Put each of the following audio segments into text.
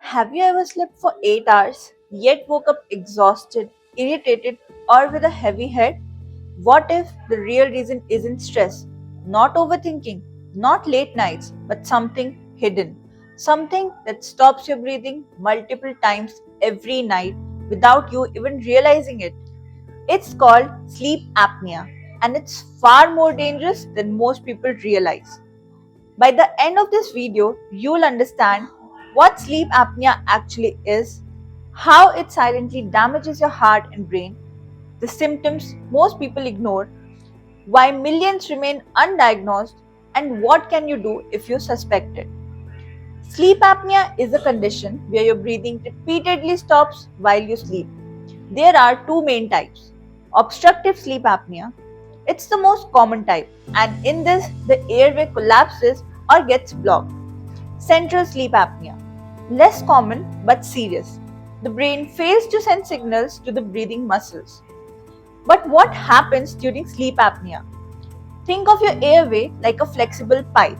Have you ever slept for 8 hours yet woke up exhausted, irritated, or with a heavy head? What if the real reason isn't stress, not overthinking, not late nights, but something hidden? Something that stops your breathing multiple times every night without you even realizing it. It's called sleep apnea, and it's far more dangerous than most people realize. By the end of this video, you'll understand what sleep apnea actually is, how it silently damages your heart and brain, the symptoms most people ignore, why millions remain undiagnosed, and what can you do if you suspect it. Sleep apnea is a condition where your breathing repeatedly stops while you sleep. There are two main types. Obstructive sleep apnea. It's the most common type, and in this, the airway collapses or gets blocked. Central sleep apnea. Less common but serious. The brain fails to send signals to the breathing muscles. But what happens during sleep apnea? Think of your airway like a flexible pipe.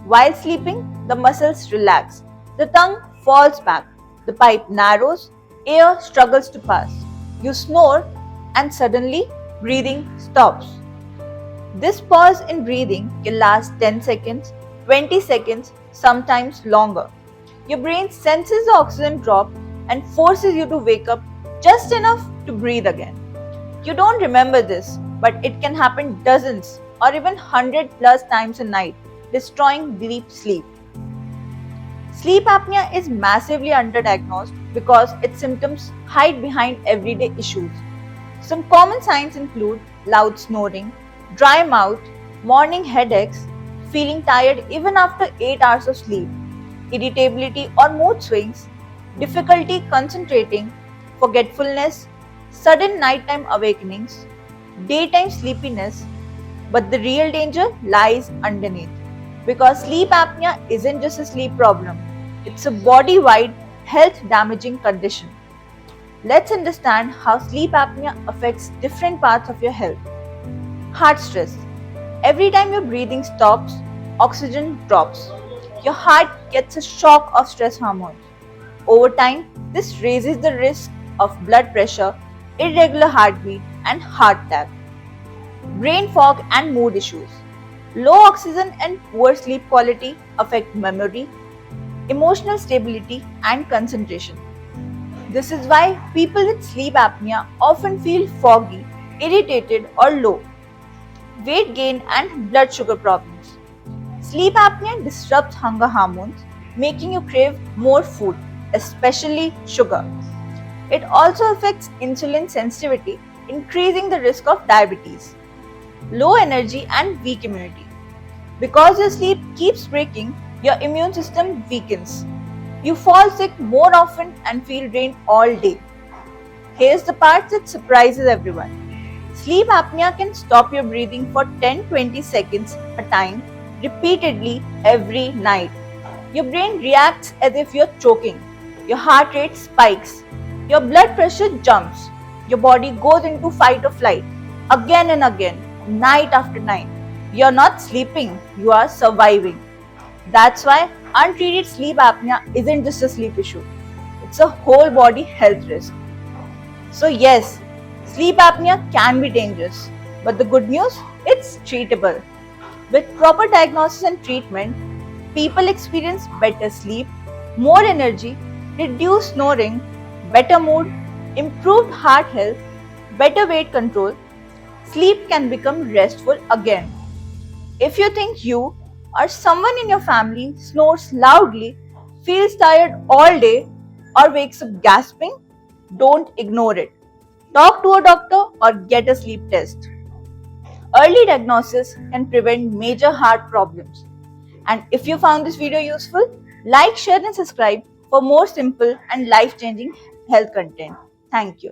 While sleeping, the muscles relax. The tongue falls back. The pipe narrows. Air struggles to pass. You snore and suddenly breathing stops. This pause in breathing can last 10 seconds, 20 seconds, sometimes longer. Your brain senses the oxygen drop and forces you to wake up just enough to breathe again. You don't remember this, but it can happen dozens or even 100 plus times a night, destroying deep sleep. Sleep apnea is massively underdiagnosed because its symptoms hide behind everyday issues. Some common signs include loud snoring, dry mouth, morning headaches, feeling tired even after 8 hours of sleep, irritability or mood swings, difficulty concentrating, forgetfulness, sudden nighttime awakenings, daytime sleepiness. But the real danger lies underneath. Because sleep apnea isn't just a sleep problem, it's a body wide health damaging condition. Let's understand how sleep apnea affects different parts of your health. Heart stress. Every time your breathing stops, oxygen drops. Your heart gets a shock of stress hormones. Over time, this raises the risk of blood pressure, irregular heartbeat, and heart attack. Brain fog and mood issues. Low oxygen and poor sleep quality affect memory, emotional stability, and concentration. This is why people with sleep apnea often feel foggy, irritated, or low. Weight gain and blood sugar problems. Sleep apnea disrupts hunger hormones, making you crave more food, especially sugar. It also affects insulin sensitivity, increasing the risk of diabetes. Low energy and weak immunity. Because your sleep keeps breaking, your immune system weakens. You fall sick more often and feel drained all day. Here's the part that surprises everyone. Sleep apnea can stop your breathing for 10-20 seconds a time, repeatedly every night. Your brain reacts as if you're choking. Your heart rate spikes. Your blood pressure jumps. Your body goes into fight or flight again and again, night after night. You're not sleeping, you are surviving. That's why untreated sleep apnea isn't just a sleep issue, it's a whole body health risk. So, yes, sleep apnea can be dangerous, but the good news, it's treatable. With proper diagnosis and treatment, people experience better sleep, more energy, reduced snoring, better mood, improved heart health, better weight control. Sleep can become restful again. If you think you or someone in your family snores loudly, feels tired all day, or wakes up gasping, don't ignore it. Talk to a doctor or get a sleep test. Early diagnosis can prevent major heart problems. And if you found this video useful, like, share, and subscribe for more simple and life changing health content. Thank you.